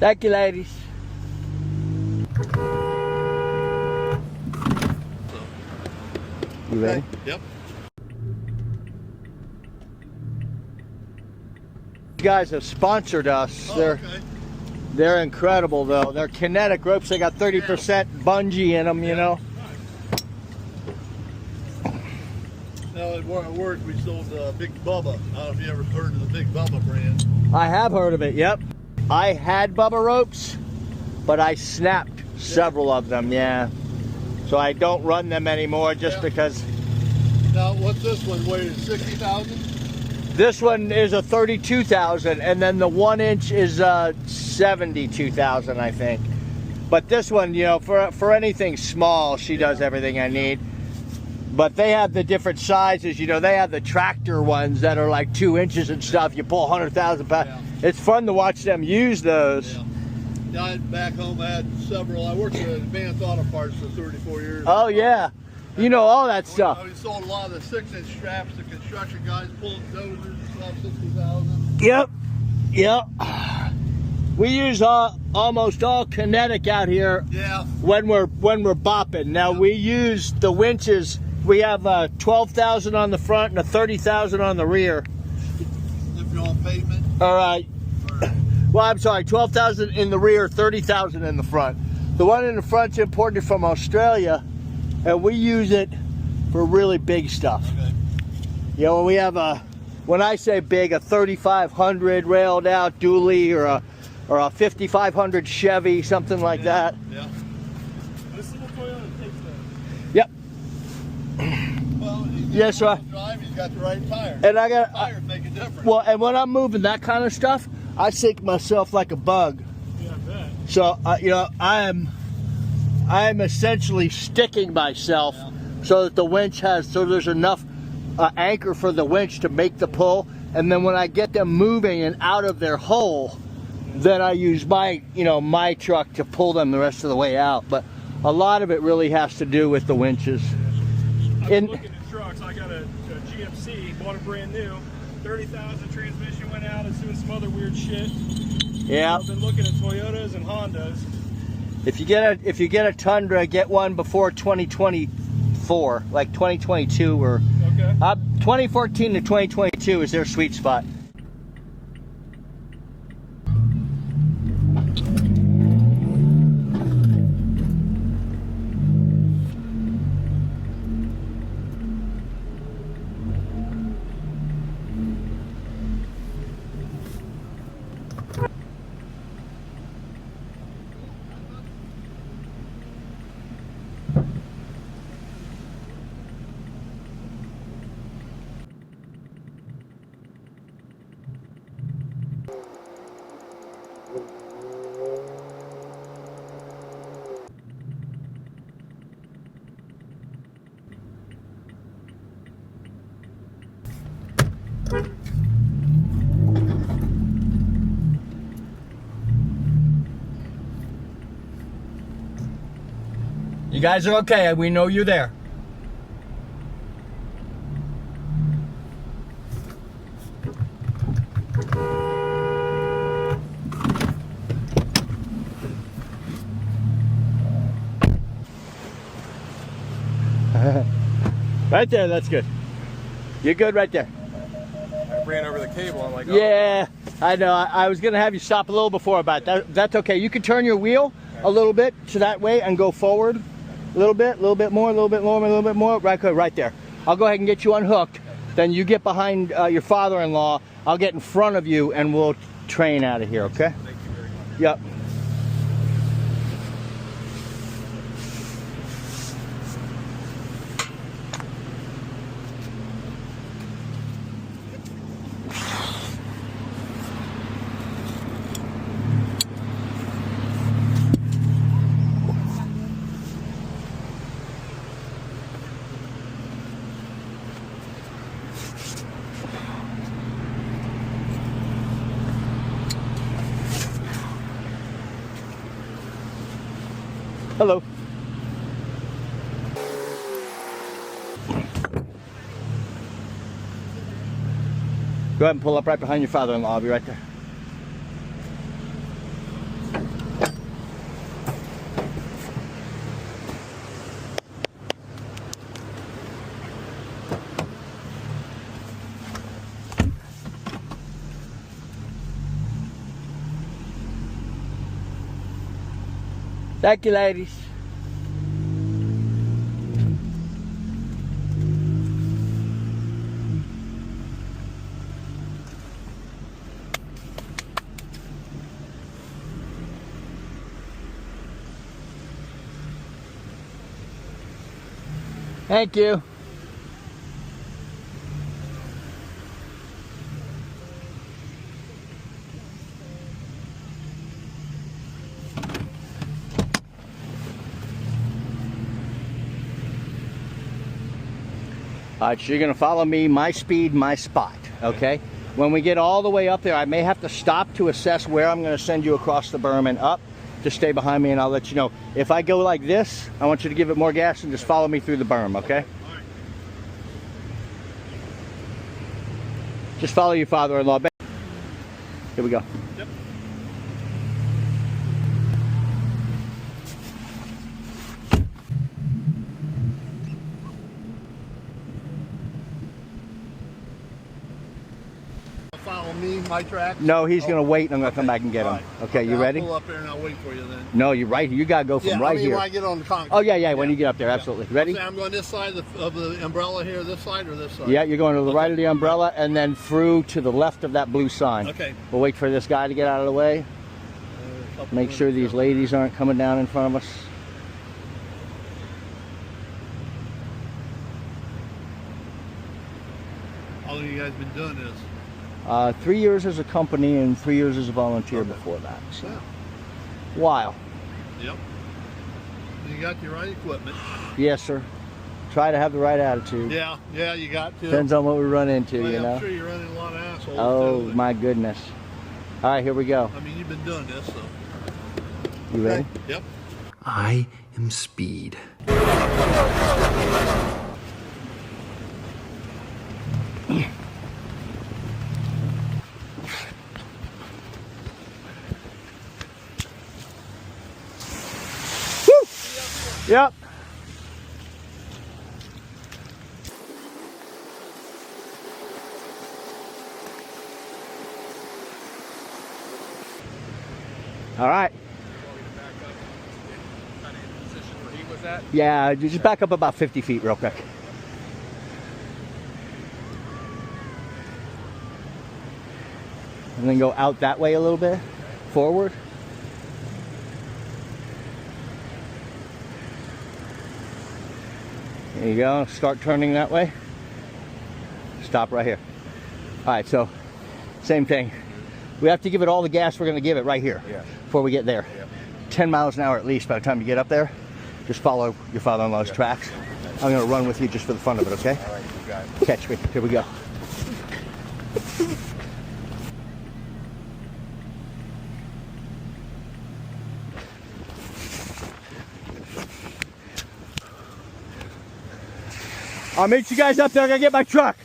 Thank you, ladies. You ready? Yep. You guys have sponsored us. Oh, They're incredible, though. They're kinetic ropes. They got 30% bungee in them, you know. Now at work we sold Big Bubba. I don't know if you ever heard of the Big Bubba brand. I have heard of it, yep. I had Bubba ropes, but I snapped several of them, yeah. So I don't run them anymore just because. Now what's this one weigh? 60,000? This one is a 32,000, and then the 1 inch is 72,000, I think. But this one, you know, for anything small, she does everything I need. But they have the different sizes, you know. They have the tractor ones that are like 2 inches and stuff. You pull 100,000 pounds. Yeah. It's fun to watch them use those. Yeah. Back home I had several. I worked at Advanced Auto Parts for 34 years. Oh yeah, you know all that stuff. We sold a lot of the 6-inch straps to construction guys pulling dozers and stuff, 60,000. Yep, yep. We use almost all kinetic out here. Yeah. When we're bopping. Now we use the winches. We have 12,000 on the front and a 30,000 on the rear. If you're on pavement. All right. Well, I'm sorry, 12,000 in the rear, 30,000 in the front. The one in the front's imported from Australia, and we use it for really big stuff. Okay. You know, when we have when I say big, a 3500 railed out dually or a 5500 Chevy, something like that. Yeah. This little Toyota takes that. Yep. Well, yes, sir. Drive, he's got the right tire. And I got tires make a difference. Well, and when I'm moving that kind of stuff, I sink myself like a bug. Yeah, I bet. So you know, I am essentially sticking myself so that the winch there's enough anchor for the winch to make the pull, and then when I get them moving and out of their hole, then I use my truck to pull them the rest of the way out. But a lot of it really has to do with the winches. I've been looking at trucks. I got a GMC, bought a brand new, 30,000 transmission went out. It's doing some other weird shit. Yeah. I've been looking at Toyotas and Hondas. If you get a Tundra, get one before 2024, like 2022 or 2014 to 2022 is their sweet spot. You guys are okay. We know you're there. Right there, that's good. You're good right there. I ran over the cable. I'm like, oh. Yeah, I know. I was gonna have you stop a little before, but that's okay. You can turn your wheel a little bit to that way and go forward a little bit more, a little bit more. Right there. I'll go ahead and get you unhooked. Then you get behind your father-in-law. I'll get in front of you, and we'll train out of here. Okay? Thank you very much. Yep. Hello. Go ahead and pull up right behind your father-in-law. I'll be right there. Thank you, ladies. Thank you. All right, so you're gonna follow me, my speed, my spot, okay? When we get all the way up there, I may have to stop to assess where I'm gonna send you across the berm and up. Just stay behind me and I'll let you know. If I go like this, I want you to give it more gas and just follow me through the berm, okay? All right. Just follow your father-in-law. Here we go. Yep. Follow me, my tracks? No, he's gonna wait and I'm gonna come back and get him. All right. Okay, you ready? I'll pull up there and I'll wait for you then. No, you're right. You gotta go from Yeah, right I mean, here. when I get on the concrete. Oh yeah, when you get up there, absolutely. Ready? Okay, I'm going this side of the umbrella here, this side or this side? Yeah, you're going to the right of the umbrella and then through to the left of that blue sign. Okay. We'll wait for this guy to get out of the way. Make sure these ladies aren't coming down in front of us. How long have you guys been doing this? 3 years as a company and 3 years as a volunteer before that. So, Yeah. wow. Yep. You got the right equipment. Yes, sir. Try to have the right attitude. Yeah, you got to. Depends on what we run into, Well, you know. I'm sure you're running a lot of assholes Oh too. my goodness. All right, here we go. I mean, you've been doing this, so. You ready? Yep. I am speed. Yep. All right. Yeah, you just back up about 50 feet real quick. And then go out that way a little bit, forward. There you go, start turning that way. Stop right here. All right, so same thing. We have to give it all the gas we're gonna give it right here before we get there. 10 miles an hour at least by the time you get up there. Just follow your father-in-law's tracks. I'm gonna run with you just for the fun of it, okay? All right, you got it. Catch me, here we go. I'll meet you guys up there. I gotta get my truck.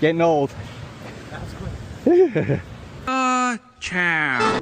Getting old. Ciao.